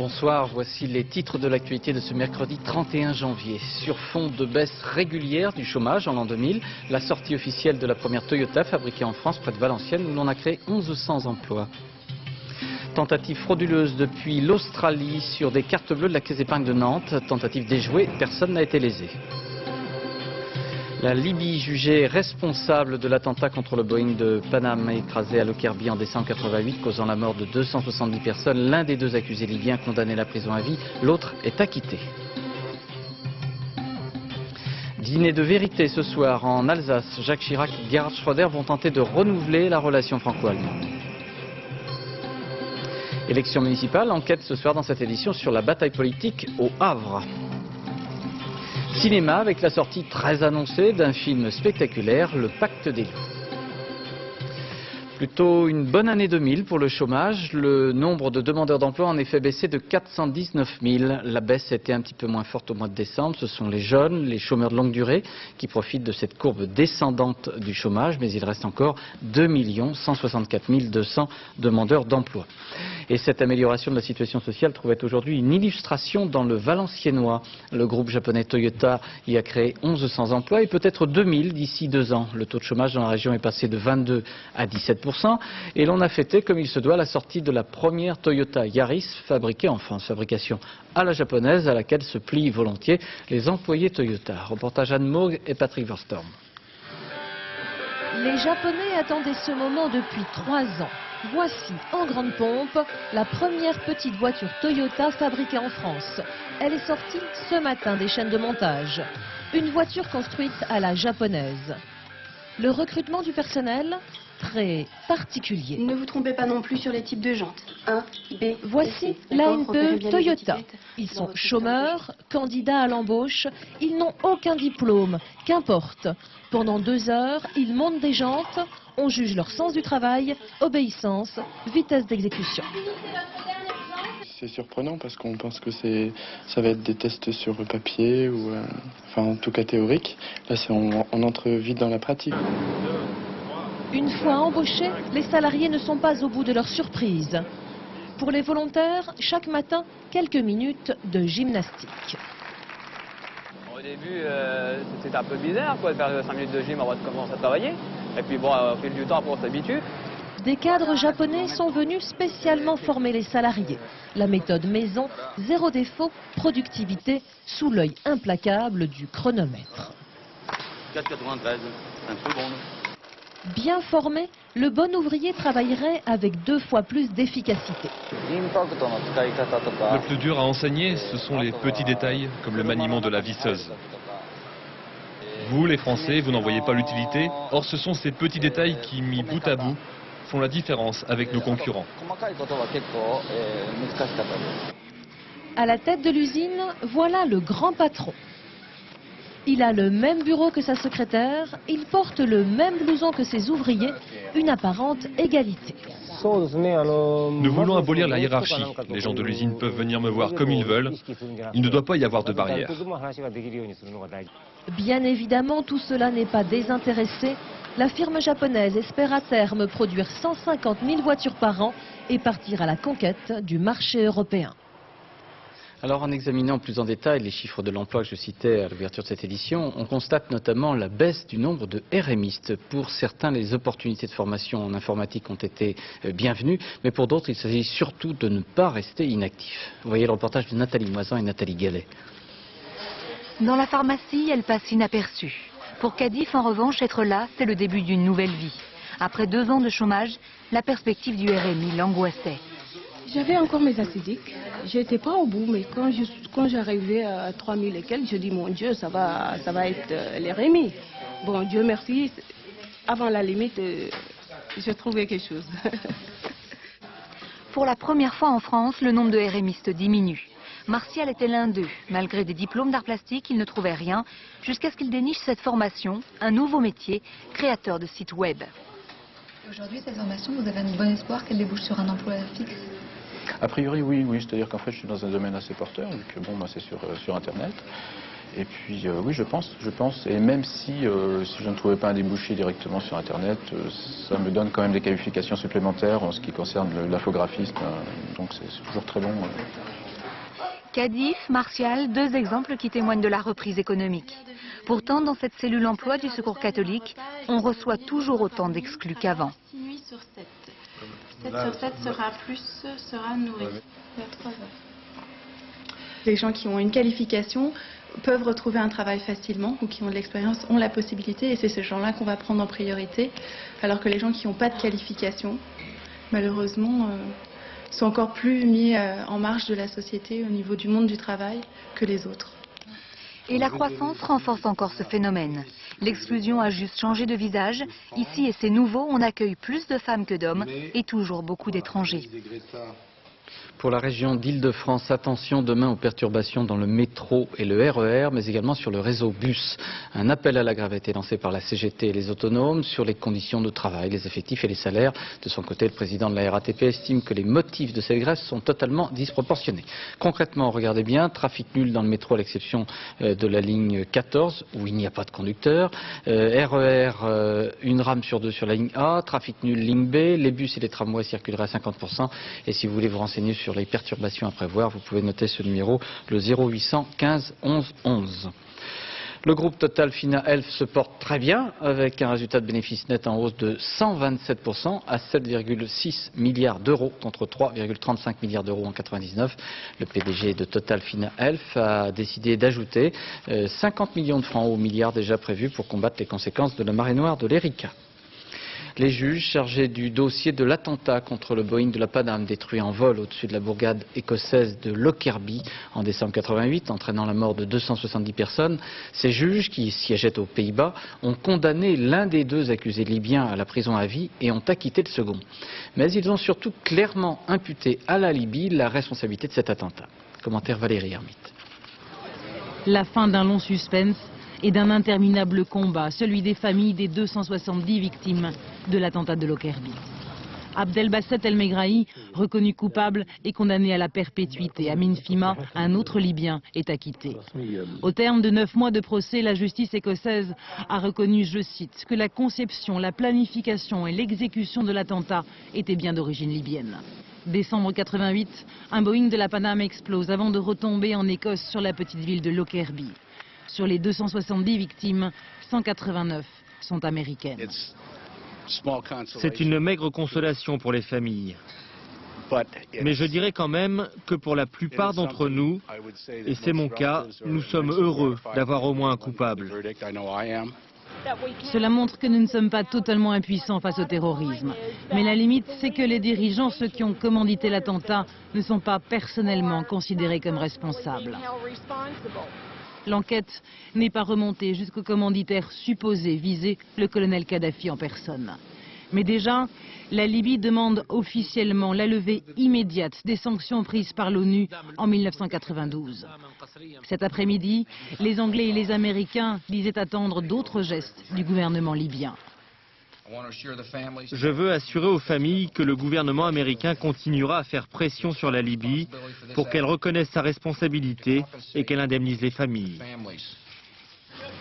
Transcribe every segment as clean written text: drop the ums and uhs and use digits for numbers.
Bonsoir, voici les titres de l'actualité de ce mercredi 31 janvier. Sur fond de baisse régulière du chômage en l'an 2000, la sortie officielle de la première Toyota fabriquée en France près de Valenciennes où l'on a créé 1100 emplois. Tentative frauduleuse depuis l'Australie sur des cartes bleues de la Caisse d'épargne de Nantes. Tentative déjouée, personne n'a été lésé. La Libye jugée responsable de l'attentat contre le Boeing de Paname écrasé à Lockerbie en décembre 88, causant la mort de 270 personnes. L'un des deux accusés libyens condamné à la prison à vie, l'autre est acquitté. Dîner de vérité ce soir en Alsace. Jacques Chirac et Gerhard Schröder vont tenter de renouveler la relation franco-allemande. Élection municipale, enquête ce soir dans cette édition sur la bataille politique au Havre. Cinéma avec la sortie très annoncée d'un film spectaculaire, Le Pacte des loups. Plutôt une bonne année 2000 pour le chômage. Le nombre de demandeurs d'emploi a en effet baissé de 419 000. La baisse était un petit peu moins forte au mois de décembre. Ce sont les jeunes, les chômeurs de longue durée qui profitent de cette courbe descendante du chômage. Mais il reste encore 2 164 200 demandeurs d'emploi. Et cette amélioration de la situation sociale trouvait aujourd'hui une illustration dans le Valenciennois. Le groupe japonais Toyota y a créé 1100 emplois et peut-être 2000 d'ici 2 ans. Le taux de chômage dans la région est passé de 22 à 17%. Et l'on a fêté, comme il se doit, la sortie de la première Toyota Yaris fabriquée en France. Fabrication à la japonaise, à laquelle se plient volontiers les employés Toyota. Reportage Anne Maug et Patrick Verstorm. Les Japonais attendaient ce moment depuis 3 ans. Voici, en grande pompe, la première petite voiture Toyota fabriquée en France. Elle est sortie ce matin des chaînes de montage. Une voiture construite à la japonaise. Le recrutement du personnel, très particulier. Ne vous trompez pas non plus sur les types de jantes. A, B, voici l'ANPE Toyota. Ils sont chômeurs, candidats à l'embauche, ils n'ont aucun diplôme, qu'importe. Pendant 2 heures, ils montent des jantes, on juge leur sens du travail, obéissance, vitesse d'exécution. C'est surprenant parce qu'on pense que ça va être des tests sur papier ou enfin en tout cas théorique. Là, on entre vite dans la pratique. Une fois embauchés, les salariés ne sont pas au bout de leur surprise. Pour les volontaires, chaque matin, quelques minutes de gymnastique. Au début, c'était un peu bizarre quoi, de faire 5 minutes de gym avant de commencer à travailler. Et puis bon, au fil du temps, après on s'habitue. Des cadres japonais sont venus spécialement former les salariés. La méthode maison, 0 défaut, productivité, sous l'œil implacable du chronomètre. 4,93, 5 secondes. Bien formé, le bon ouvrier travaillerait avec 2 fois plus d'efficacité. Le plus dur à enseigner, ce sont les petits détails, comme le maniement de la visseuse. Vous, les Français, vous n'en voyez pas l'utilité. Or, ce sont ces petits détails qui, mis bout à bout, font la différence avec nos concurrents. À la tête de l'usine, voilà le grand patron. Il a le même bureau que sa secrétaire, il porte le même blouson que ses ouvriers, une apparente égalité. Nous voulons abolir la hiérarchie. Les gens de l'usine peuvent venir me voir comme ils veulent. Il ne doit pas y avoir de barrière. Bien évidemment, tout cela n'est pas désintéressé. La firme japonaise espère à terme produire 150 000 voitures par an et partir à la conquête du marché européen. Alors en examinant plus en détail les chiffres de l'emploi que je citais à l'ouverture de cette édition, on constate notamment la baisse du nombre de RMistes. Pour certains, les opportunités de formation en informatique ont été bienvenues, mais pour d'autres, il s'agit surtout de ne pas rester inactifs. Vous voyez le reportage de Nathalie Moisan et Nathalie Gallet. Dans la pharmacie, elle passe inaperçue. Pour Kadif, en revanche, être là, c'est le début d'une nouvelle vie. Après 2 ans de chômage, la perspective du RMI l'angoissait. J'avais encore mes acidiques. J'étais pas au bout, mais quand j'arrivais à 3000 et quelques, je dis mon Dieu, ça va être les RMI. Bon, Dieu merci, avant la limite, j'ai trouvé quelque chose. Pour la première fois en France, le nombre de RMistes diminue. Martial était l'un d'eux. Malgré des diplômes d'art plastique, il ne trouvait rien, jusqu'à ce qu'il déniche cette formation, un nouveau métier, créateur de sites web. Aujourd'hui, cette formation, vous avez un bon espoir qu'elle débouche sur un emploi fixe? A priori, oui. C'est-à-dire qu'en fait, je suis dans un domaine assez porteur, vu que bon, moi, c'est sur Internet. Et puis, oui, je pense. Et même si je ne trouvais pas un débouché directement sur Internet, ça me donne quand même des qualifications supplémentaires en ce qui concerne l'infographisme. Donc, c'est toujours très bon. Cadif, Martial, 2 exemples qui témoignent de la reprise économique. Pourtant, dans cette cellule emploi du Secours catholique, on reçoit toujours autant d'exclus qu'avant. 6 nuits sur 7. 7 sur 7 sera nourri. Il y a 3 heures. Les gens qui ont une qualification peuvent retrouver un travail facilement ou qui ont de l'expérience ont la possibilité et c'est ces gens-là qu'on va prendre en priorité, alors que les gens qui n'ont pas de qualification, malheureusement, sont encore plus mis en marge de la société au niveau du monde du travail que les autres. Et la croissance renforce encore ce phénomène. L'exclusion a juste changé de visage. Ici, et c'est nouveau, on accueille plus de femmes que d'hommes et toujours beaucoup d'étrangers. Pour la région d'Île-de-France, attention demain aux perturbations dans le métro et le RER, mais également sur le réseau bus. Un appel à la grève a été lancé par la CGT et les autonomes sur les conditions de travail, les effectifs et les salaires. De son côté, le président de la RATP estime que les motifs de cette grève sont totalement disproportionnés. Concrètement, regardez bien, trafic nul dans le métro à l'exception de la ligne 14, où il n'y a pas de conducteur. RER, une rame sur 2 sur la ligne A, trafic nul ligne B, les bus et les tramways circuleraient à 50%. Et si vous voulez vous renseigner sur les perturbations à prévoir, vous pouvez noter ce numéro, le 0800 15 11 11. Le groupe Total Fina Elf se porte très bien avec un résultat de bénéfice net en hausse de 127% à 7,6 milliards d'euros contre 3,35 milliards d'euros en 99. Le PDG de Total Fina Elf a décidé d'ajouter 50 millions de francs aux milliards déjà prévus pour combattre les conséquences de la marée noire de l'Erika. Les juges chargés du dossier de l'attentat contre le Boeing de la Paname détruit en vol au-dessus de la bourgade écossaise de Lockerbie en décembre 88, entraînant la mort de 270 personnes. Ces juges, qui siégeaient aux Pays-Bas, ont condamné l'un des 2 accusés libyens à la prison à vie et ont acquitté le second. Mais ils ont surtout clairement imputé à la Libye la responsabilité de cet attentat. Commentaire Valérie Hermite. La fin d'un long suspense et d'un interminable combat, celui des familles des 270 victimes de l'attentat de Lockerbie. Abdelbasset El Megrahi, reconnu coupable et condamné à la perpétuité. Amin Fima, un autre Libyen, est acquitté. Au terme de 9 mois de procès, la justice écossaise a reconnu, je cite, que la conception, la planification et l'exécution de l'attentat étaient bien d'origine libyenne. Décembre 88, un Boeing de la Paname explose avant de retomber en Écosse sur la petite ville de Lockerbie. Sur les 270 victimes, 189 sont américaines. C'est une maigre consolation pour les familles. Mais je dirais quand même que pour la plupart d'entre nous, et c'est mon cas, nous sommes heureux d'avoir au moins un coupable. Cela montre que nous ne sommes pas totalement impuissants face au terrorisme. Mais la limite, c'est que les dirigeants, ceux qui ont commandité l'attentat, ne sont pas personnellement considérés comme responsables. L'enquête n'est pas remontée jusqu'au commanditaire supposé viser, le colonel Kadhafi en personne. Mais déjà, la Libye demande officiellement la levée immédiate des sanctions prises par l'ONU en 1992. Cet après-midi, les Anglais et les Américains disaient attendre d'autres gestes du gouvernement libyen. Je veux assurer aux familles que le gouvernement américain continuera à faire pression sur la Libye pour qu'elle reconnaisse sa responsabilité et qu'elle indemnise les familles.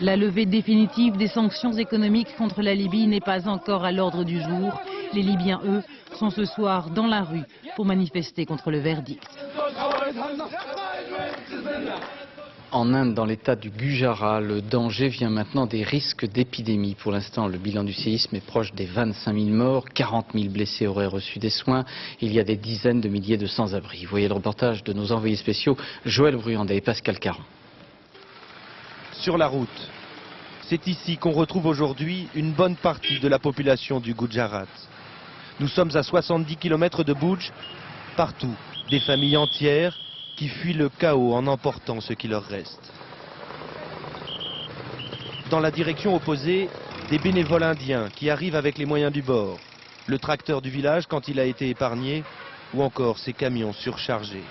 La levée définitive des sanctions économiques contre la Libye n'est pas encore à l'ordre du jour. Les Libyens, eux, sont ce soir dans la rue pour manifester contre le verdict. En Inde, dans l'état du Gujarat, le danger vient maintenant des risques d'épidémie. Pour l'instant, le bilan du séisme est proche des 25 000 morts, 40 000 blessés auraient reçu des soins. Il y a des dizaines de milliers de sans-abri. Voyez le reportage de nos envoyés spéciaux Joël Bruyandet et Pascal Caron. Sur la route, c'est ici qu'on retrouve aujourd'hui une bonne partie de la population du Gujarat. Nous sommes à 70 km de Bhuj, partout, des familles entières qui fuient le chaos en emportant ce qui leur reste. Dans la direction opposée, des bénévoles indiens qui arrivent avec les moyens du bord, le tracteur du village quand il a été épargné, ou encore ces camions surchargés.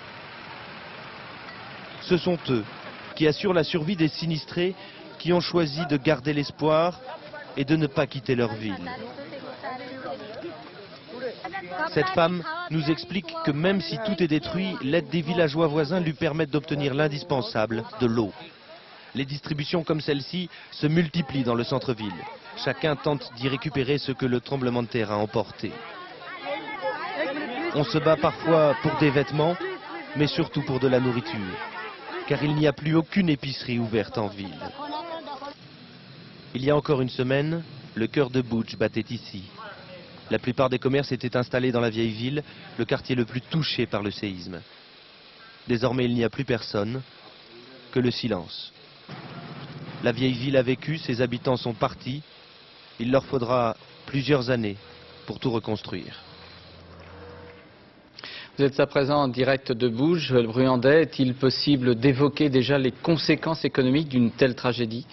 Ce sont eux qui assurent la survie des sinistrés qui ont choisi de garder l'espoir et de ne pas quitter leur ville. Cette femme nous explique que même si tout est détruit, l'aide des villageois voisins lui permet d'obtenir l'indispensable, de l'eau. Les distributions comme celle-ci se multiplient dans le centre-ville. Chacun tente d'y récupérer ce que le tremblement de terre a emporté. On se bat parfois pour des vêtements, mais surtout pour de la nourriture. car il n'y a plus aucune épicerie ouverte en ville. Il y a encore une semaine, le cœur de Buj battait ici. La plupart des commerces étaient installés dans la vieille ville, le quartier le plus touché par le séisme. Désormais, il n'y a plus personne, que le silence. La vieille ville a vécu, ses habitants sont partis. Il leur faudra plusieurs années pour tout reconstruire. Vous êtes à présent en direct de Buj, Joël Bruyandet. Est-il possible d'évoquer déjà les conséquences économiques d'une telle tragédie ?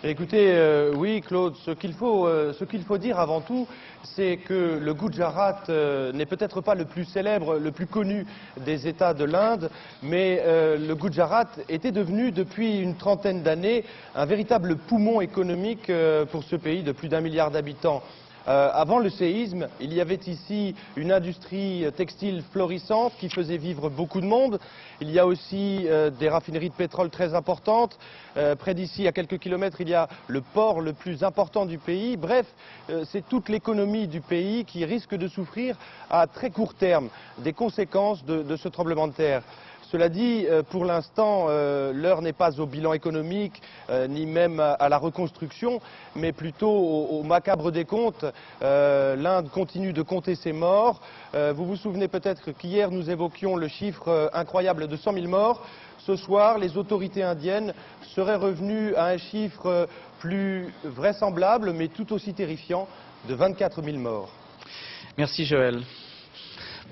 Écoutez, oui Claude, ce qu'il faut dire avant tout, c'est que le Gujarat n'est peut-être pas le plus célèbre, le plus connu des États de l'Inde, mais le Gujarat était devenu depuis une trentaine d'années un véritable poumon économique pour ce pays de plus d'1 milliard d'habitants. Avant le séisme, il y avait ici une industrie textile florissante qui faisait vivre beaucoup de monde. Il y a aussi des raffineries de pétrole très importantes. Près d'ici, à quelques kilomètres, il y a le port le plus important du pays. Bref, c'est toute l'économie du pays qui risque de souffrir à très court terme des conséquences de ce tremblement de terre. Cela dit, pour l'instant, l'heure n'est pas au bilan économique, ni même à la reconstruction, mais plutôt au macabre décompte. L'Inde continue de compter ses morts. Vous vous souvenez peut-être qu'hier, nous évoquions le chiffre incroyable de 100 000 morts. Ce soir, les autorités indiennes seraient revenues à un chiffre plus vraisemblable, mais tout aussi terrifiant, de 24 000 morts. Merci Joël.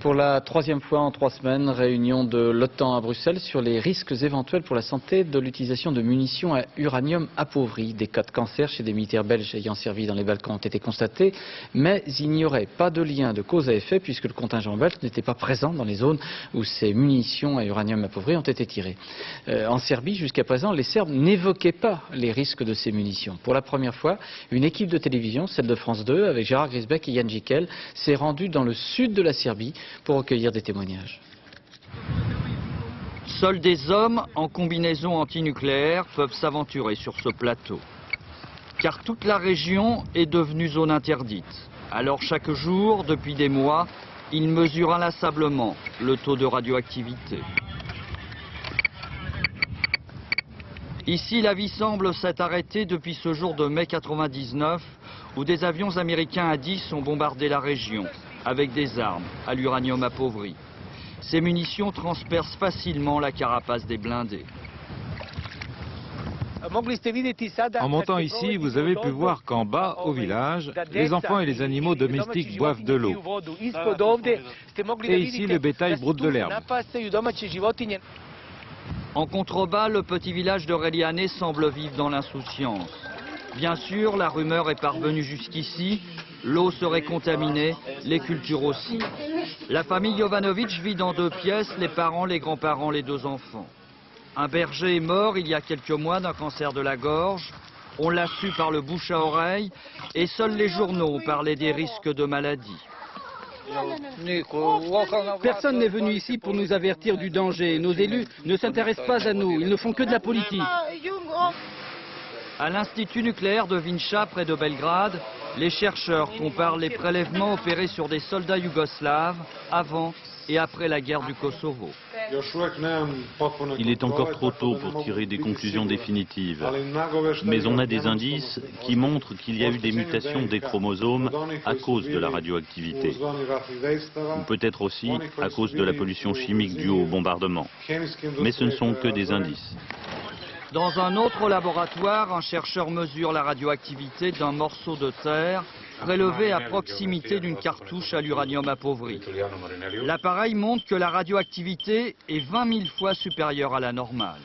Pour la troisième fois en 3 semaines, réunion de l'OTAN à Bruxelles sur les risques éventuels pour la santé de l'utilisation de munitions à uranium appauvri. Des cas de cancer chez des militaires belges ayant servi dans les Balkans ont été constatés, mais il n'y aurait pas de lien de cause à effet puisque le contingent belge n'était pas présent dans les zones où ces munitions à uranium appauvri ont été tirées. En Serbie, jusqu'à présent, les Serbes n'évoquaient pas les risques de ces munitions. Pour la première fois, une équipe de télévision, celle de France 2, avec Gérard Grisbeck et Jan Jikel, s'est rendue dans le sud de la Serbie pour recueillir des témoignages. Seuls des hommes en combinaison antinucléaire peuvent s'aventurer sur ce plateau. Car toute la région est devenue zone interdite. Alors chaque jour, depuis des mois, ils mesurent inlassablement le taux de radioactivité. Ici, la vie semble s'être arrêtée depuis ce jour de mai 99, où des avions américains A-10 ont bombardé la région, avec des armes à l'uranium appauvri. Ces munitions transpercent facilement la carapace des blindés. En montant ici, vous avez pu voir qu'en bas, au village, les enfants et les animaux domestiques boivent de l'eau. Et ici, le bétail broute de l'herbe. En contrebas, le petit village de Reliane semble vivre dans l'insouciance. Bien sûr, la rumeur est parvenue jusqu'ici, l'eau serait contaminée, les cultures aussi. La famille Jovanovic vit dans 2 pièces, les parents, les grands-parents, les 2 enfants. Un berger est mort il y a quelques mois d'un cancer de la gorge. On l'a su par le bouche à oreille et seuls les journaux ont parlé des risques de maladie. Personne n'est venu ici pour nous avertir du danger. Nos élus ne s'intéressent pas à nous, ils ne font que de la politique. À l'Institut nucléaire de Vinča, près de Belgrade, les chercheurs comparent les prélèvements opérés sur des soldats yougoslaves avant et après la guerre du Kosovo. Il est encore trop tôt pour tirer des conclusions définitives, mais on a des indices qui montrent qu'il y a eu des mutations des chromosomes à cause de la radioactivité, ou peut-être aussi à cause de la pollution chimique due au bombardement. Mais ce ne sont que des indices. Dans un autre laboratoire, un chercheur mesure la radioactivité d'un morceau de terre prélevé à proximité d'une cartouche à l'uranium appauvri. L'appareil montre que la radioactivité est 20 000 fois supérieure à la normale.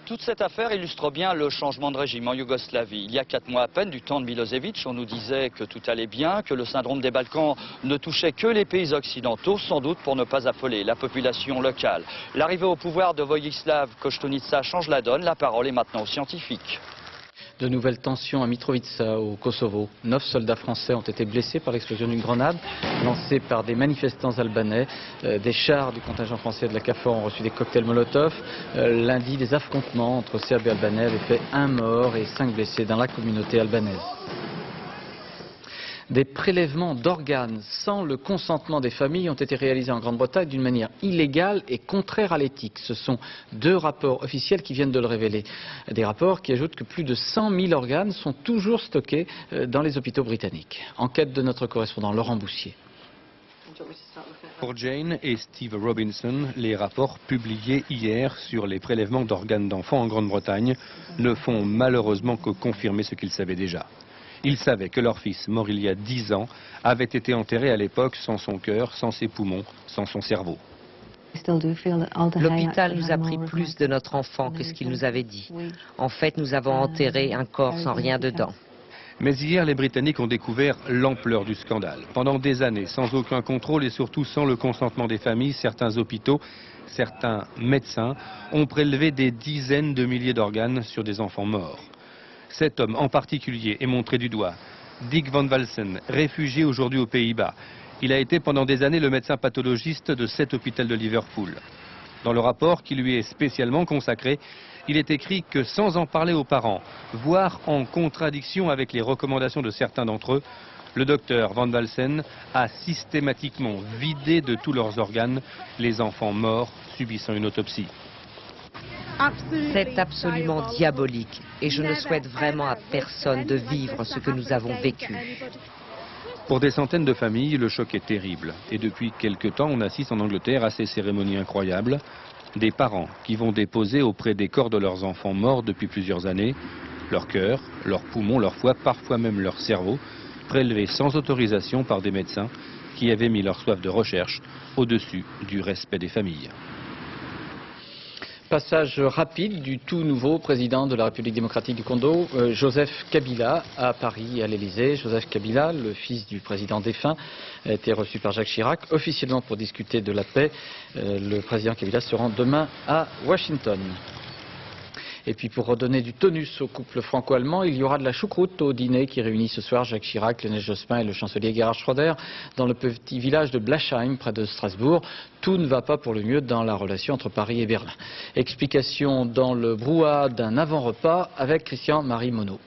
Toute cette affaire illustre bien le changement de régime en Yougoslavie. Il y a 4 mois à peine, du temps de Milosevic, on nous disait que tout allait bien, que le syndrome des Balkans ne touchait que les pays occidentaux, sans doute pour ne pas affoler la population locale. L'arrivée au pouvoir de Vojislav Koštunica change la donne, la parole est maintenant aux scientifiques. De nouvelles tensions à Mitrovica, au Kosovo. 9 soldats français ont été blessés par l'explosion d'une grenade lancée par des manifestants albanais. Des chars du contingent français de la KFOR ont reçu des cocktails Molotov. Lundi, des affrontements entre Serbes et Albanais avaient fait 1 mort et 5 blessés dans la communauté albanaise. Des prélèvements d'organes sans le consentement des familles ont été réalisés en Grande-Bretagne d'une manière illégale et contraire à l'éthique. Ce sont 2 rapports officiels qui viennent de le révéler. Des rapports qui ajoutent que plus de 100 000 organes sont toujours stockés dans les hôpitaux britanniques. Enquête de notre correspondant Laurent Boussier. Pour Jane et Steve Robinson, les rapports publiés hier sur les prélèvements d'organes d'enfants en Grande-Bretagne ne font malheureusement que confirmer ce qu'ils savaient déjà. Ils savaient que leur fils, mort il y a 10 ans, avait été enterré à l'époque sans son cœur, sans ses poumons, sans son cerveau. L'hôpital nous a pris plus de notre enfant que ce qu'il nous avait dit. En fait, nous avons enterré un corps sans rien dedans. Mais hier, les Britanniques ont découvert l'ampleur du scandale. Pendant des années, sans aucun contrôle et surtout sans le consentement des familles, certains hôpitaux, certains médecins ont prélevé des dizaines de milliers d'organes sur des enfants morts. Cet homme en particulier est montré du doigt. Dick Van Walsen, réfugié aujourd'hui aux Pays-Bas. Il a été pendant des années le médecin pathologiste de cet hôpital de Liverpool. Dans le rapport qui lui est spécialement consacré, il est écrit que sans en parler aux parents, voire en contradiction avec les recommandations de certains d'entre eux, le docteur Van Walsen a systématiquement vidé de tous leurs organes les enfants morts subissant une autopsie. C'est absolument diabolique et je ne souhaite vraiment à personne de vivre ce que nous avons vécu. Pour des centaines de familles, le choc est terrible. Et depuis quelque temps, on assiste en Angleterre à ces cérémonies incroyables. Des parents qui vont déposer auprès des corps de leurs enfants morts depuis plusieurs années leur cœur, leurs poumons, leur foie, parfois même leur cerveau, prélevés sans autorisation par des médecins qui avaient mis leur soif de recherche au-dessus du respect des familles. Passage rapide du tout nouveau président de la République démocratique du Congo, Joseph Kabila, à Paris, à l'Élysée. Joseph Kabila, le fils du président défunt, a été reçu par Jacques Chirac officiellement pour discuter de la paix. Le président Kabila se rend demain à Washington. Et puis pour redonner du tonus au couple franco-allemand, il y aura de la choucroute au dîner qui réunit ce soir Jacques Chirac, Lionel Jospin et le chancelier Gerhard Schröder dans le petit village de Blasheim, près de Strasbourg. Tout ne va pas pour le mieux dans la relation entre Paris et Berlin. Explication dans le brouhaha d'un avant-repas avec Christian-Marie Monod.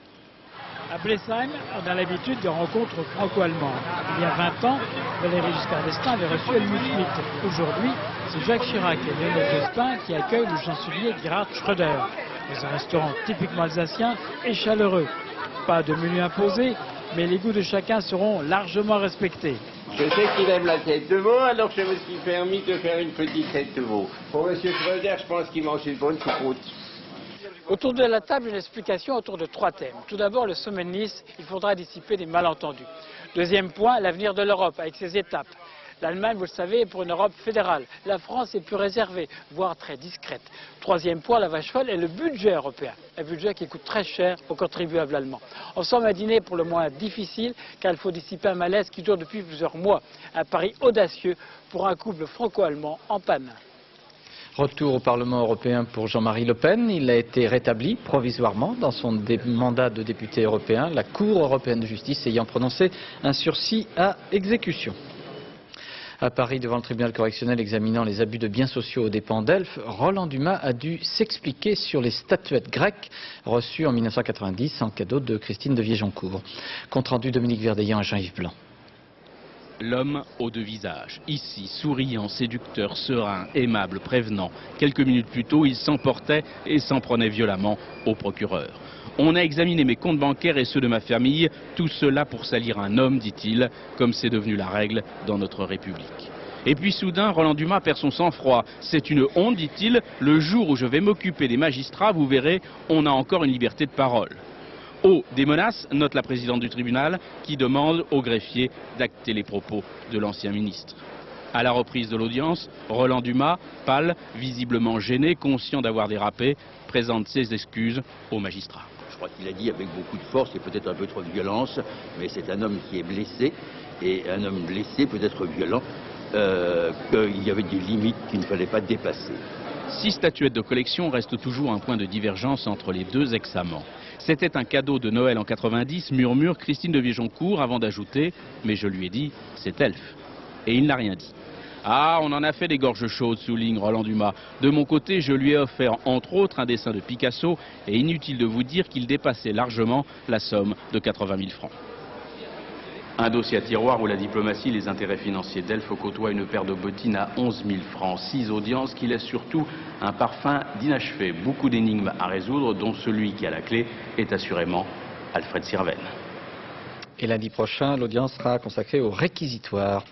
À Blesheim, on a l'habitude de rencontres franco-allemandes. Il y a 20 ans, Valéry Giscard d'Estaing avait reçu Helmut Schmidt. Aujourd'hui, c'est Jacques Chirac et Lionel Jospin qui accueillent le chancelier Gerhard Schröder. Dans un restaurant typiquement alsacien et chaleureux. Pas de menu imposé, mais les goûts de chacun seront largement respectés. Je sais qu'il aime la tête de veau, alors je me suis permis de faire une petite tête de veau. Pour M. Schröder, je pense qu'il mange une bonne choucroute. Autour de la table, une explication autour de 3 thèmes. Tout d'abord, le sommet de Nice, il faudra dissiper des malentendus. Deuxième point, l'avenir de l'Europe, avec ses étapes. L'Allemagne, vous le savez, est pour une Europe fédérale. La France est plus réservée, voire très discrète. Troisième point, la vache folle est le budget européen. Un budget qui coûte très cher aux contribuables allemands. En somme, un dîner pour le moins difficile, car il faut dissiper un malaise qui dure depuis plusieurs mois. Un pari audacieux pour un couple franco-allemand en panne. Retour au Parlement européen pour Jean-Marie Le Pen. Il a été rétabli provisoirement dans son mandat de député européen, la Cour européenne de justice ayant prononcé un sursis à exécution. À Paris, devant le tribunal correctionnel examinant les abus de biens sociaux aux dépens d'Elf, Roland Dumas a dû s'expliquer sur les statuettes grecques reçues en 1990 en cadeau de Christine de Viégeoncourt. Compte rendu Dominique Verdeillan et Jean-Yves Blanc. L'homme aux 2 visages, ici souriant, séducteur, serein, aimable, prévenant. Quelques minutes plus tôt, il s'emportait et s'en prenait violemment au procureur. On a examiné mes comptes bancaires et ceux de ma famille, tout cela pour salir un homme, dit-il, comme c'est devenu la règle dans notre République. Et puis soudain, Roland Dumas perd son sang-froid. C'est une honte, dit-il, le jour où je vais m'occuper des magistrats, vous verrez, on a encore une liberté de parole. Oh, des menaces, note la présidente du tribunal, qui demande au greffier d'acter les propos de l'ancien ministre. À la reprise de l'audience, Roland Dumas, pâle, visiblement gêné, conscient d'avoir dérapé, présente ses excuses aux magistrats. Je crois qu'il a dit avec beaucoup de force et peut-être un peu trop de violence, mais c'est un homme qui est blessé, et un homme blessé peut être violent, qu'il y avait des limites qu'il ne fallait pas dépasser. 6 statuettes de collection restent toujours un point de divergence entre les 2 ex-amants. C'était un cadeau de Noël en 90, murmure Christine de Viégeoncourt avant d'ajouter « mais je lui ai dit, c'est Elf ». Et il n'a rien dit. Ah, on en a fait des gorges chaudes, souligne Roland Dumas. De mon côté, je lui ai offert entre autres un dessin de Picasso et inutile de vous dire qu'il dépassait largement la somme de 80 000 francs. Un dossier à tiroir où la diplomatie et les intérêts financiers d'Elf côtoient une paire de bottines à 11 000 francs. 6 audiences qui laissent surtout un parfum d'inachevé. Beaucoup d'énigmes à résoudre, dont celui qui a la clé est assurément Alfred Sirven. Et lundi prochain, l'audience sera consacrée au réquisitoire.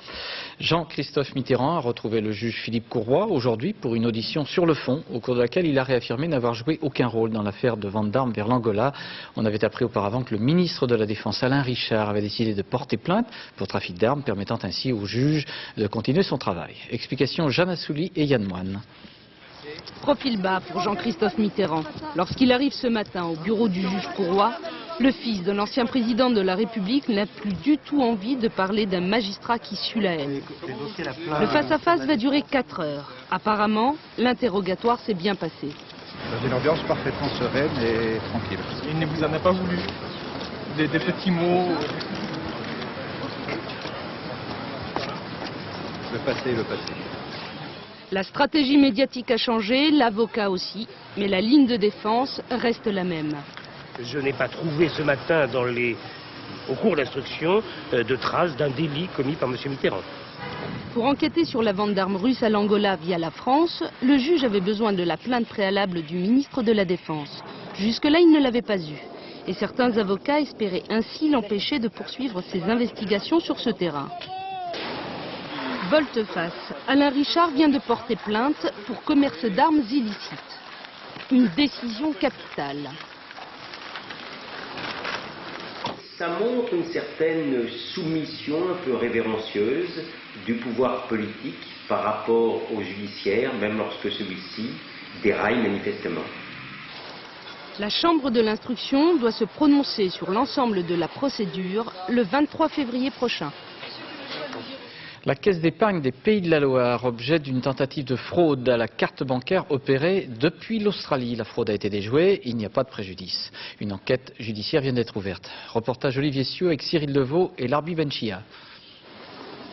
Jean-Christophe Mitterrand a retrouvé le juge Philippe Courroy aujourd'hui pour une audition sur le fond, au cours de laquelle il a réaffirmé n'avoir joué aucun rôle dans l'affaire de vente d'armes vers l'Angola. On avait appris auparavant que le ministre de la Défense, Alain Richard, avait décidé de porter plainte pour trafic d'armes, permettant ainsi au juge de continuer son travail. Explication Jeanne Assouli et Yann Moine. Profil bas pour Jean-Christophe Mitterrand. Lorsqu'il arrive ce matin au bureau du juge Courroy, le fils de l'ancien président de la République n'a plus du tout envie de parler d'un magistrat qui sue la haine. Le face-à-face va durer 4 heures. Apparemment, l'interrogatoire s'est bien passé. Dans une ambiance parfaitement sereine et tranquille. Il ne vous en a pas voulu des petits mots. Le passé est le passé. La stratégie médiatique a changé, l'avocat aussi, mais la ligne de défense reste la même. Je n'ai pas trouvé ce matin au cours d'instruction de traces d'un délit commis par M. Mitterrand. Pour enquêter sur la vente d'armes russes à l'Angola via la France, le juge avait besoin de la plainte préalable du ministre de la Défense. Jusque-là, il ne l'avait pas eue. Et certains avocats espéraient ainsi l'empêcher de poursuivre ses investigations sur ce terrain. Volte-face, Alain Richard vient de porter plainte pour commerce d'armes illicites. Une décision capitale. Ça montre une certaine soumission un peu révérencieuse du pouvoir politique par rapport au judiciaire, même lorsque celui-ci déraille manifestement. La Chambre de l'instruction doit se prononcer sur l'ensemble de la procédure le 23 février prochain. La Caisse d'épargne des Pays de la Loire, objet d'une tentative de fraude à la carte bancaire opérée depuis l'Australie. La fraude a été déjouée, il n'y a pas de préjudice. Une enquête judiciaire vient d'être ouverte. Reportage Olivier Sieu avec Cyril Deveau et Larbi Benchia.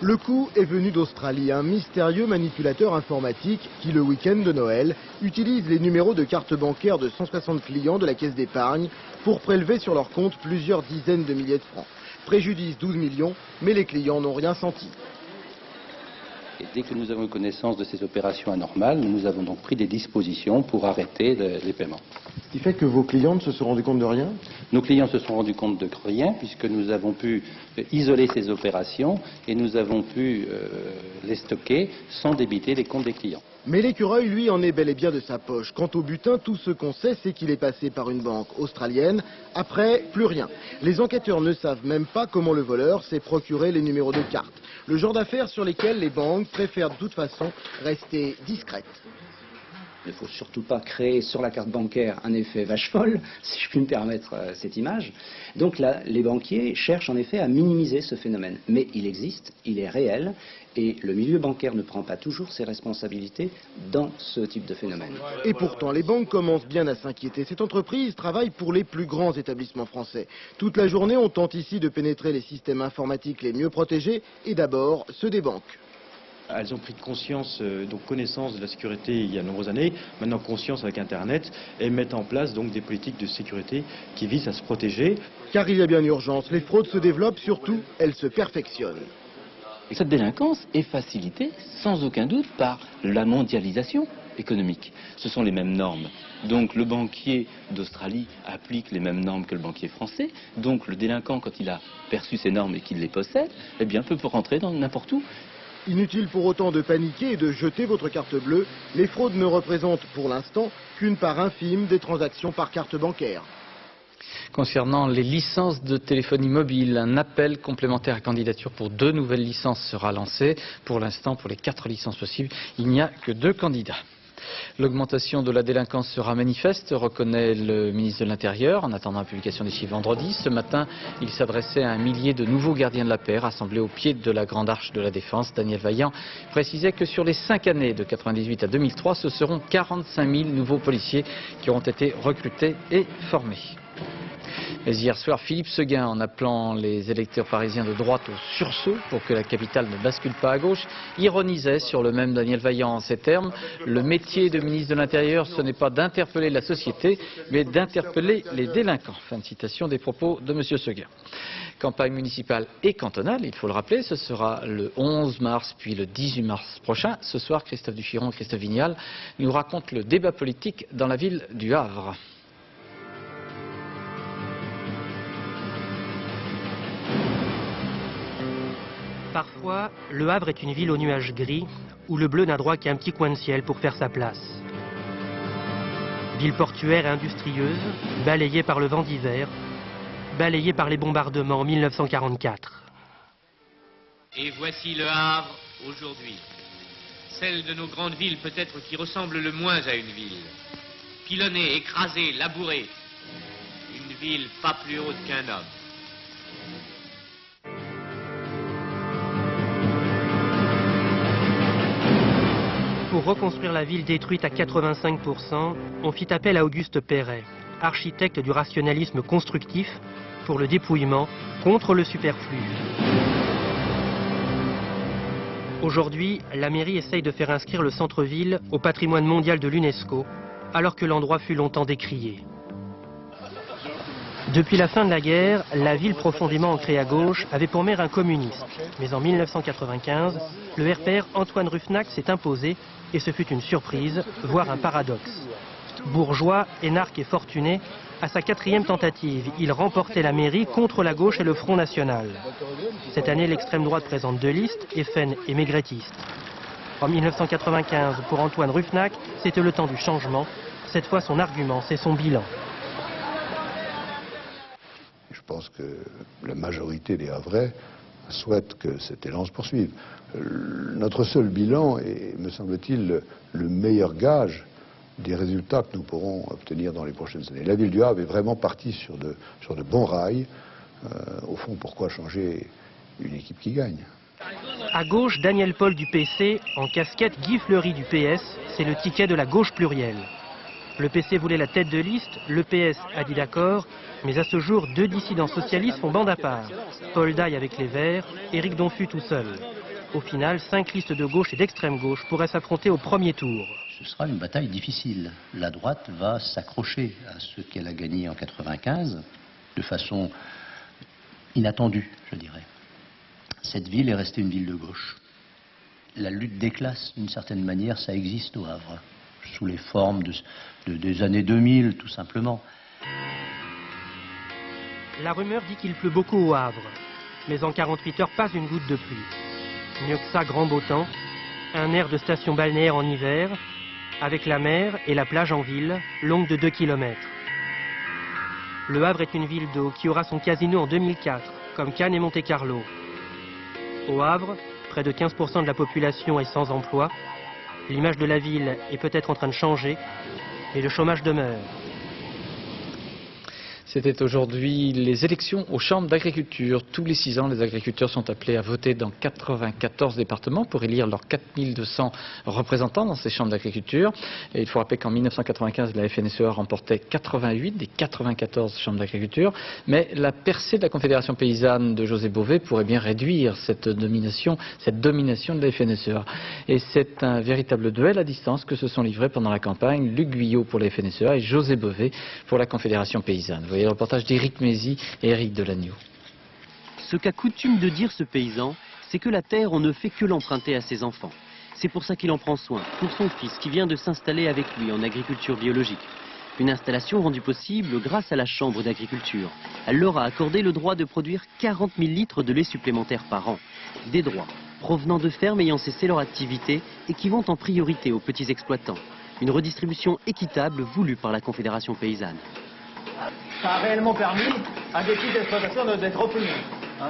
Le coup est venu d'Australie, un mystérieux manipulateur informatique qui, le week-end de Noël, utilise les numéros de carte bancaire de 160 clients de la Caisse d'épargne pour prélever sur leur compte plusieurs dizaines de milliers de francs. Préjudice 12 millions, mais les clients n'ont rien senti. Et dès que nous avons eu connaissance de ces opérations anormales, nous avons donc pris des dispositions pour arrêter les paiements. Ce qui fait que vos clients ne se sont rendus compte de rien? Nos clients se sont rendus compte de rien puisque nous avons pu isoler ces opérations et nous avons pu les stocker sans débiter les comptes des clients. Mais l'écureuil, lui, en est bel et bien de sa poche. Quant au butin, tout ce qu'on sait, c'est qu'il est passé par une banque australienne. Après, plus rien. Les enquêteurs ne savent même pas comment le voleur s'est procuré les numéros de carte. Le genre d'affaires sur lesquelles les banques préfèrent de toute façon rester discrètes. Il ne faut surtout pas créer sur la carte bancaire un effet vache folle, si je puis me permettre cette image. Donc là, les banquiers cherchent en effet à minimiser ce phénomène. Mais il existe, il est réel, et le milieu bancaire ne prend pas toujours ses responsabilités dans ce type de phénomène. Et pourtant, les banques commencent bien à s'inquiéter. Cette entreprise travaille pour les plus grands établissements français. Toute la journée, on tente ici de pénétrer les systèmes informatiques les mieux protégés, et d'abord ceux des banques. Elles ont pris conscience, donc connaissance de la sécurité il y a de nombreuses années, maintenant conscience avec Internet, et mettent en place donc des politiques de sécurité qui visent à se protéger. Car il y a bien urgence, les fraudes se développent, surtout elles se perfectionnent. Cette délinquance est facilitée sans aucun doute par la mondialisation économique. Ce sont les mêmes normes. Donc le banquier d'Australie applique les mêmes normes que le banquier français. Donc le délinquant, quand il a perçu ces normes et qu'il les possède, eh bien peut rentrer dans n'importe où. Inutile pour autant de paniquer et de jeter votre carte bleue. Les fraudes ne représentent pour l'instant qu'une part infime des transactions par carte bancaire. Concernant les licences de téléphonie mobile, un appel complémentaire à candidature pour 2 nouvelles licences sera lancé. Pour l'instant, pour les 4 licences possibles, il n'y a que 2 candidats. L'augmentation de la délinquance sera manifeste, reconnaît le ministre de l'Intérieur, en attendant la publication des chiffres vendredi. Ce matin, il s'adressait à un millier de nouveaux gardiens de la paix rassemblés au pied de la Grande Arche de la Défense. Daniel Vaillant précisait que sur les 5 années de 1998 à 2003, ce seront 45 000 nouveaux policiers qui auront été recrutés et formés. Mais hier soir, Philippe Séguin, en appelant les électeurs parisiens de droite au sursaut pour que la capitale ne bascule pas à gauche, ironisait sur le même Daniel Vaillant en ces termes. Le métier de ministre de l'Intérieur, ce n'est pas d'interpeller la société, mais d'interpeller les délinquants. Fin de citation des propos de M. Séguin. Campagne municipale et cantonale, il faut le rappeler, ce sera le 11 mars puis le 18 mars prochain. Ce soir, Christophe Duchiron et Christophe Vignal nous racontent le débat politique dans la ville du Havre. Parfois, Le Havre est une ville aux nuages gris, où le bleu n'a droit qu'à un petit coin de ciel pour faire sa place. Ville portuaire et industrieuse, balayée par le vent d'hiver, balayée par les bombardements en 1944. Et voici Le Havre aujourd'hui. Celle de nos grandes villes peut-être qui ressemble le moins à une ville. Pilonnée, écrasée, labourée. Une ville pas plus haute qu'un homme. Pour reconstruire la ville détruite à 85%, on fit appel à Auguste Perret, architecte du rationalisme constructif, pour le dépouillement, contre le superflu. Aujourd'hui, la mairie essaye de faire inscrire le centre-ville au patrimoine mondial de l'UNESCO, alors que l'endroit fut longtemps décrié. Depuis la fin de la guerre, la ville profondément ancrée à gauche avait pour maire un communiste. Mais en 1995, le RPR Antoine Ruffnac s'est imposé et ce fut une surprise, voire un paradoxe. Bourgeois, énarque et fortuné, à sa 4e tentative, il remportait la mairie contre la gauche et le Front National. Cette année, l'extrême droite présente 2 listes, FN et maigretiste. En 1995, pour Antoine Ruffnac, c'était le temps du changement. Cette fois, son argument, c'est son bilan. Je pense que la majorité des Havrais souhaite que cet élan se poursuive. Notre seul bilan est, me semble-t-il, le meilleur gage des résultats que nous pourrons obtenir dans les prochaines années. La ville du Havre est vraiment partie sur de bons rails. Au fond, pourquoi changer une équipe qui gagne? À gauche, Daniel Paul du PC, en casquette Guy Fleury du PS, c'est le ticket de la gauche plurielle. Le PC voulait la tête de liste, le PS a dit d'accord, mais à ce jour, 2 dissidents socialistes font bande à part. Paul Daille avec les Verts, Éric Donfu tout seul. Au final, 5 listes de gauche et d'extrême gauche pourraient s'affronter au premier tour. Ce sera une bataille difficile. La droite va s'accrocher à ce qu'elle a gagné en 1995 de façon inattendue, je dirais. Cette ville est restée une ville de gauche. La lutte des classes, d'une certaine manière, ça existe au Havre, sous les formes des années 2000, tout simplement. La rumeur dit qu'il pleut beaucoup au Havre, mais en 48 heures, pas une goutte de pluie. Mieux que ça, grand beau temps, un air de station balnéaire en hiver, avec la mer et la plage en ville, longue de 2 km. Le Havre est une ville d'eau qui aura son casino en 2004, comme Cannes et Monte-Carlo. Au Havre, près de 15% de la population est sans emploi. L'image de la ville est peut-être en train de changer, et le chômage demeure. C'était aujourd'hui les élections aux chambres d'agriculture. Tous les 6 ans, les agriculteurs sont appelés à voter dans 94 départements pour élire leurs 4200 représentants dans ces chambres d'agriculture. Et il faut rappeler qu'en 1995, la FNSEA remportait 88 des 94 chambres d'agriculture. Mais la percée de la Confédération paysanne de José Bové pourrait bien réduire cette domination de la FNSEA. Et c'est un véritable duel à distance que se sont livrés pendant la campagne Luc Guyot pour la FNSEA et José Bové pour la Confédération paysanne. Vous voyez le reportage d'Éric Mézy et Éric Delagneau. Ce qu'a coutume de dire ce paysan, c'est que la terre, on ne fait que l'emprunter à ses enfants. C'est pour ça qu'il en prend soin, pour son fils qui vient de s'installer avec lui en agriculture biologique. Une installation rendue possible grâce à la Chambre d'agriculture. Elle leur a accordé le droit de produire 40 000 litres de lait supplémentaire par an. Des droits provenant de fermes ayant cessé leur activité et qui vont en priorité aux petits exploitants. Une redistribution équitable voulue par la Confédération paysanne. Ça a réellement permis à des petites exploitations d'être reconnues, hein,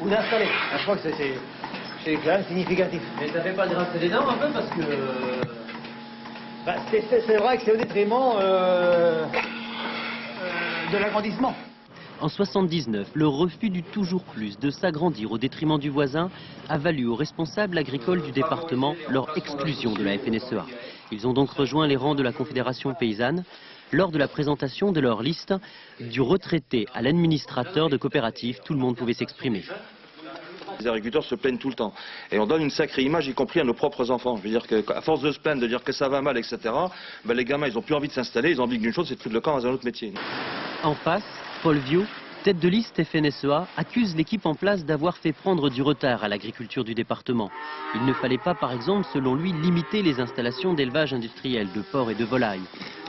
ou d'installer. Je crois que c'est quand même significatif. Mais ça fait pas grincer les dents un peu parce que... c'est vrai que c'est au détriment de l'agrandissement. En 1979, le refus du toujours plus de s'agrandir au détriment du voisin a valu aux responsables agricoles du département leur exclusion de la FNSEA. Ils ont donc rejoint les rangs de la Confédération paysanne. Lors de la présentation de leur liste, du retraité à l'administrateur de coopérative, tout le monde pouvait s'exprimer. Les agriculteurs se plaignent tout le temps. Et on donne une sacrée image, y compris à nos propres enfants. Je veux dire qu'à force de se plaindre, de dire que ça va mal, etc., ben les gamins, ils n'ont plus envie de s'installer, ils ont envie d'une chose, c'est de foutre le camp dans un autre métier. En face, Paul Viau, tête de liste FNSEA, accuse l'équipe en place d'avoir fait prendre du retard à l'agriculture du département. Il ne fallait pas, par exemple, selon lui, limiter les installations d'élevage industriel de porcs et de volailles.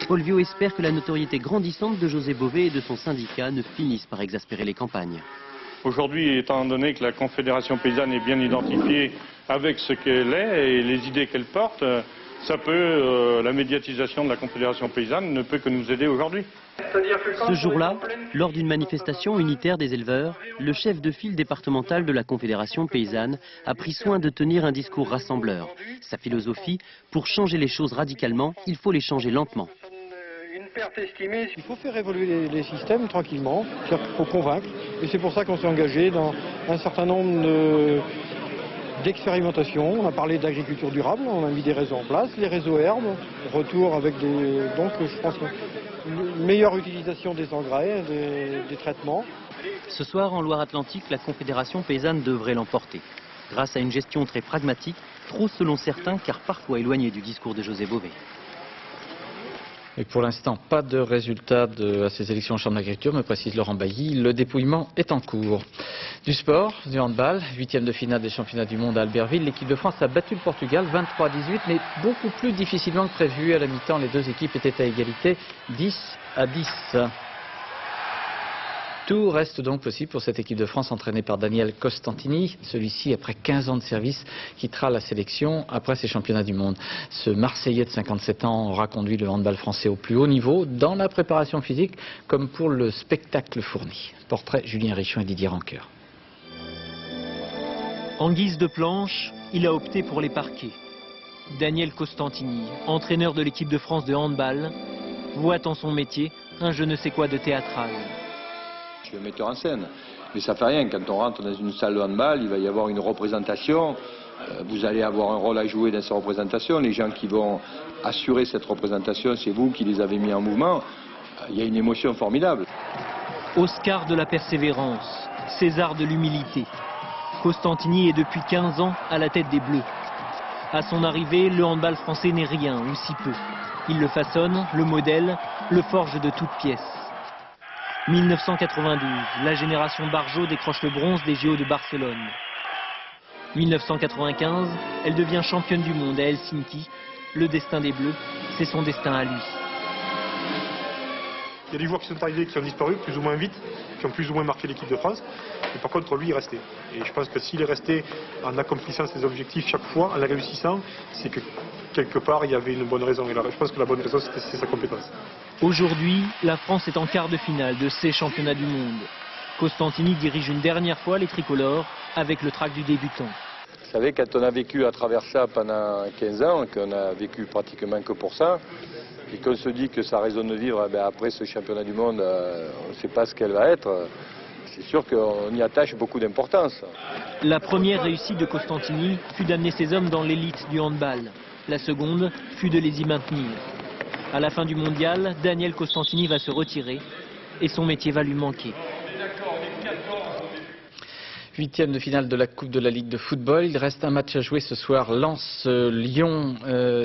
Paul Viau espère que la notoriété grandissante de José Bové et de son syndicat ne finisse par exaspérer les campagnes. Aujourd'hui, étant donné que la Confédération paysanne est bien identifiée avec ce qu'elle est et les idées qu'elle porte, la médiatisation de la Confédération paysanne ne peut que nous aider aujourd'hui. Ce jour-là, lors d'une manifestation unitaire des éleveurs, le chef de file départemental de la Confédération paysanne a pris soin de tenir un discours rassembleur. Sa philosophie, pour changer les choses radicalement, il faut les changer lentement. Il faut faire évoluer les systèmes tranquillement, il faut convaincre, et c'est pour ça qu'on s'est engagé dans un certain nombre d'expérimentations. On a parlé d'agriculture durable, on a mis des réseaux en place, les réseaux herbes, retour avec donc je pense une meilleure utilisation des engrais, des traitements. Ce soir, en Loire-Atlantique, la Confédération paysanne devrait l'emporter. Grâce à une gestion très pragmatique, trop selon certains, car parfois éloignée du discours de José Bové. Et pour l'instant, pas de résultat à ces élections en chambre d'agriculture, me précise Laurent Bailly. Le dépouillement est en cours. Du sport, du handball, 8e de finale des championnats du monde à Albertville. L'équipe de France a battu le Portugal 23-18, mais beaucoup plus difficilement que prévu. À la mi-temps, les deux équipes étaient à égalité, 10-10. Tout reste donc possible pour cette équipe de France entraînée par Daniel Costantini. Celui-ci, après 15 ans de service, quittera la sélection après ces championnats du monde. Ce Marseillais de 57 ans aura conduit le handball français au plus haut niveau, dans la préparation physique comme pour le spectacle fourni. Portrait Julien Richon et Didier Rancoeur. En guise de planche, il a opté pour les parquets. Daniel Costantini, entraîneur de l'équipe de France de handball, voit en son métier un je ne sais quoi de théâtral. Je suis un metteur en scène, mais ça fait rien. Quand on rentre dans une salle de handball, il va y avoir une représentation. Vous allez avoir un rôle à jouer dans cette représentation. Les gens qui vont assurer cette représentation, c'est vous qui les avez mis en mouvement. Il y a une émotion formidable. Oscar de la persévérance, César de l'humilité. Costantini est depuis 15 ans à la tête des Bleus. À son arrivée, le handball français n'est rien, ou si peu. Il le façonne, le modèle, le forge de toutes pièces. 1992, la génération Barjot décroche le bronze des JO de Barcelone. 1995, elle devient championne du monde à Helsinki. Le destin des Bleus, c'est son destin à lui. Il y a des joueurs qui sont arrivés, qui ont disparu plus ou moins vite, qui ont plus ou moins marqué l'équipe de France. Et par contre, lui, il est resté. Et je pense que s'il est resté en accomplissant ses objectifs chaque fois, en les réussissant, c'est que quelque part, il y avait une bonne raison. Et là, je pense que la bonne raison, c'est sa compétence. Aujourd'hui, la France est en quart de finale de ces championnats du monde. Costantini dirige une dernière fois les tricolores avec le trac du débutant. Vous savez, quand on a vécu à travers ça pendant 15 ans, qu'on a vécu pratiquement que pour ça, et qu'on se dit que sa raison de vivre, après ce championnat du monde, on ne sait pas ce qu'elle va être, c'est sûr qu'on y attache beaucoup d'importance. La première réussite de Costantini fut d'amener ses hommes dans l'élite du handball. La seconde fut de les y maintenir. À la fin du mondial, Daniel Costantini va se retirer et son métier va lui manquer. 8e de finale de la Coupe de la Ligue de football. Il reste un match à jouer ce soir. Lens-Lyon,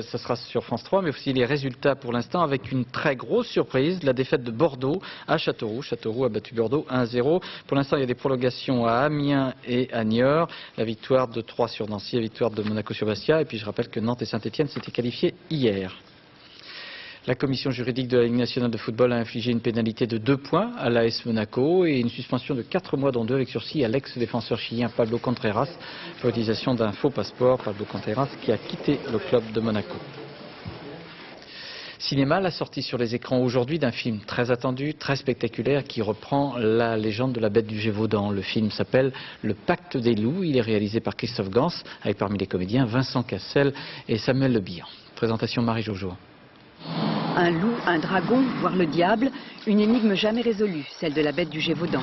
ça sera sur France 3, mais aussi les résultats pour l'instant avec une très grosse surprise, la défaite de Bordeaux à Châteauroux. Châteauroux a battu Bordeaux 1-0. Pour l'instant, il y a des prolongations à Amiens et à Niort. La victoire de Troyes sur Nancy, la victoire de Monaco sur Bastia. Et puis je rappelle que Nantes et Saint-Etienne s'étaient qualifiés hier. La commission juridique de la Ligue nationale de football a infligé une pénalité de 2 points à l'AS Monaco et une suspension de 4 mois dont 2 avec sursis à l'ex-défenseur chilien Pablo Contreras pour l'utilisation d'un faux passeport. Pablo Contreras qui a quitté le club de Monaco. Cinéma, la sortie sur les écrans aujourd'hui d'un film très attendu, très spectaculaire qui reprend la légende de la bête du Gévaudan. Le film s'appelle Le Pacte des loups. Il est réalisé par Christophe Gans avec parmi les comédiens Vincent Cassel et Samuel Le Bihan. Présentation Marie Jojo. Un loup, un dragon, voire le diable, une énigme jamais résolue, celle de la bête du Gévaudan.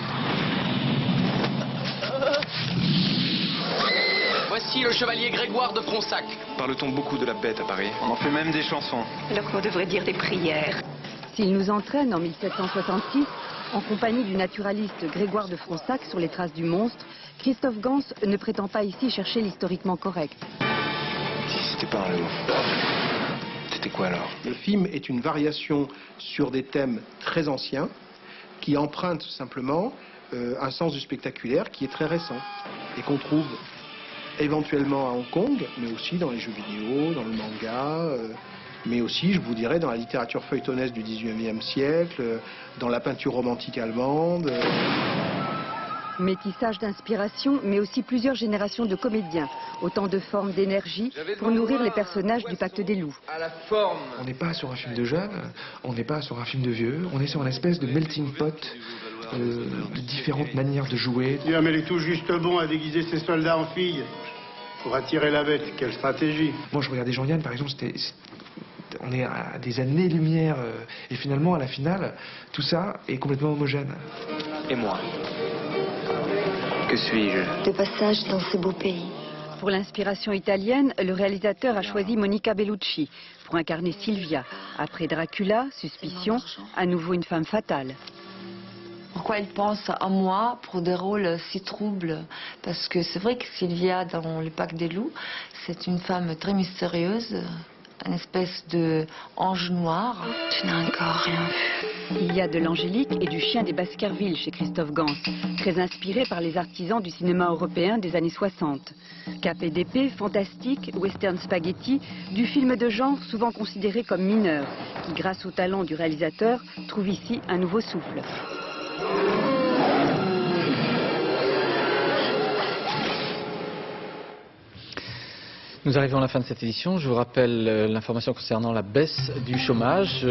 Voici le chevalier Grégoire de Fronsac. Parle-t-on beaucoup de la bête à Paris? On en fait même des chansons. Alors qu'on devrait dire des prières. S'il nous entraîne en 1766, en compagnie du naturaliste Grégoire de Fronsac sur les traces du monstre, Christophe Gans ne prétend pas ici chercher l'historiquement correct. Si c'était pas un loup, c'était quoi alors? Le film est une variation sur des thèmes très anciens qui empruntent simplement un sens du spectaculaire qui est très récent et qu'on trouve éventuellement à Hong Kong, mais aussi dans les jeux vidéo, dans le manga, mais aussi, je vous dirais, dans la littérature feuilletonnesse du XIXe siècle, dans la peinture romantique allemande. Métissage d'inspiration, mais aussi plusieurs générations de comédiens. Autant de formes d'énergie pour nourrir les personnages du Pacte des loups. On n'est pas sur un film de jeunes, on n'est pas sur un film de vieux, on est sur une espèce de melting pot de différentes manières de jouer. Mais il est tout juste bon à déguiser ses soldats en filles pour attirer la bête. Quelle stratégie! Moi, je regardais Jean-Yann, par exemple, on est à des années-lumière, et finalement, à la finale, tout ça est complètement homogène. Et moi? Que suis-je? De passage dans ce beau pays. Pour l'inspiration italienne, le réalisateur a choisi Monica Bellucci pour incarner Sylvia. Après Dracula, Suspicion, à nouveau une femme fatale. Pourquoi il pense à moi pour des rôles si troubles? Parce que c'est vrai que Sylvia, dans le Pacte des loups, c'est une femme très mystérieuse, une espèce de ange noir. Tu n'as encore rien vu. Il y a de l'angélique et du chien des Baskerville chez Christophe Gans, très inspiré par les artisans du cinéma européen des années 60. Cap et d'épée, fantastique, western spaghetti, du film de genre souvent considéré comme mineur, qui grâce au talent du réalisateur trouve ici un nouveau souffle. Nous arrivons à la fin de cette édition. Je vous rappelle l'information concernant la baisse du chômage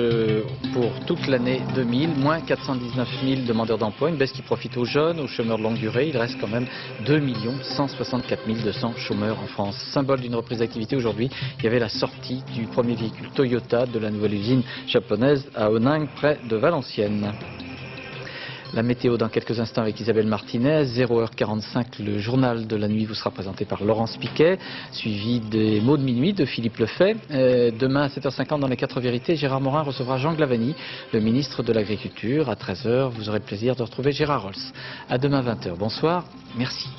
pour toute l'année 2000. Moins 419 000 demandeurs d'emploi, une baisse qui profite aux jeunes, aux chômeurs de longue durée. Il reste quand même 2 164 200 chômeurs en France. Symbole d'une reprise d'activité aujourd'hui, il y avait la sortie du premier véhicule Toyota de la nouvelle usine japonaise à Onning, près de Valenciennes. La météo dans quelques instants avec Isabelle Martinez. 0h45, le journal de la nuit vous sera présenté par Laurence Piquet, suivi des mots de minuit de Philippe Lefay. Demain à 7h50 dans les 4 vérités, Gérard Morin recevra Jean Glavany, le ministre de l'Agriculture. À 13h, vous aurez le plaisir de retrouver Gérard Rolls. À demain 20h. Bonsoir, merci.